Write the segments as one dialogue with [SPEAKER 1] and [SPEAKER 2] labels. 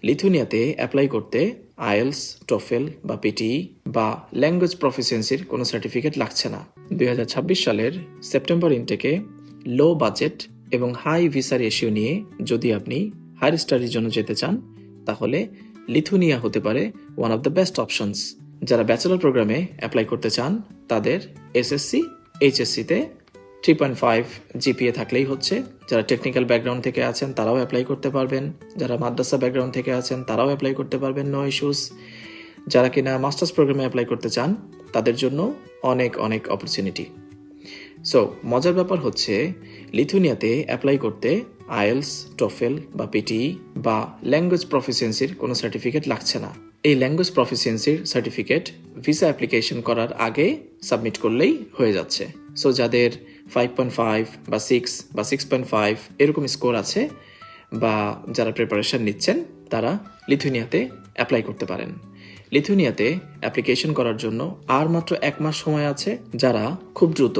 [SPEAKER 1] লিথুনিয়াতে apply করতে IELTS, TOEFL বা PTE বা ল্যাঙ্গুয়েজ প্রফিসিয়েন্সির কোনো সার্টিফিকেট লাগছে না। 2026 সালের সেপ্টেম্বর ইনটেকে লো বাজেট এবং হাই ভিসা রেশিও নিয়ে যদি আপনি হায়ার স্টাডির জন্য যেতে চান, তাহলে লিথুনিয়া হতে পারে one of the best options. যারা ব্যাচেলর প্রোগ্রামে অ্যাপ্লাই করতে চান, তাদের এসএসসি, এইচএসসিতে 3.5 জিপিএ থাকলেই হচ্ছে। যারা টেকনিক্যাল ব্যাকগ্রাউন্ড থেকে আছেন তারাও অ্যাপ্লাই করতে পারবেন, যারা মাদ্রাসা ব্যাকগ্রাউন্ড থেকে আছেন তারাও অ্যাপ্লাই করতে পারবেন, নো ইস্যুস। যারা কিনা মাস্টার্স প্রোগ্রামে অ্যাপ্লাই করতে চান, তাদের জন্য অনেক অনেক অপরচুনিটি। সো মজার ব্যাপার হচ্ছে, লিথুনিয়াতে অ্যাপ্লাই করতে আইএলস, টোফেল বা পিটিই বা ল্যাঙ্গুয়েজ প্রফিসিয়েন্সির কোনো সার্টিফিকেট লাগছে না। এই ল্যাঙ্গুয়েজ প্রফিসিয়েন্সির সার্টিফিকেট ভিসা অ্যাপ্লিকেশন করার আগে সাবমিট করলেই হয়ে যাচ্ছে। সো যাদের 5.5 বা 6 বা 6.5 এরকম স্কোর আছে বা যারা প্রিপারেশন নিচ্ছেন, তারা লিথুনিয়াতে অ্যাপ্লাই করতে পারেন। লিথুনিয়াতে অ্যাপ্লিকেশন করার জন্য আর মাত্র 1 মাস সময় আছে। যারা খুব দ্রুত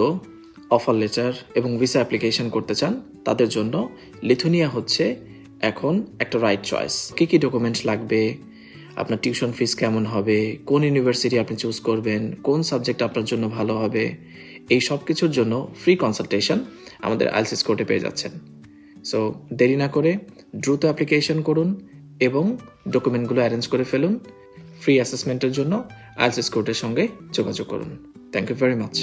[SPEAKER 1] অফার লেটার এবং ভিসা অ্যাপ্লিকেশন করতে চান, তাদের জন্য লিথুনিয়া হচ্ছে এখন একটা রাইট চয়েস। কী কী ডকুমেন্টস লাগবে, আপনার টিউশন ফিস কেমন হবে, কোন ইউনিভার্সিটি আপনি চুজ করবেন, কোন সাবজেক্ট আপনার জন্য ভালো হবে, এই সব কিছুর জন্য ফ্রি কনসালটেশন আমাদের আইএলটিএস কোর্টে পেয়ে যাচ্ছেন। সো দেরি না করে দ্রুত অ্যাপ্লিকেশন করুন এবং ডকুমেন্টগুলো অ্যারেঞ্জ করে ফেলুন। ফ্রি অ্যাসেসমেন্টের জন্য আইএলটিএস কোর্টের সঙ্গে যোগাযোগ করুন। Thank you very much.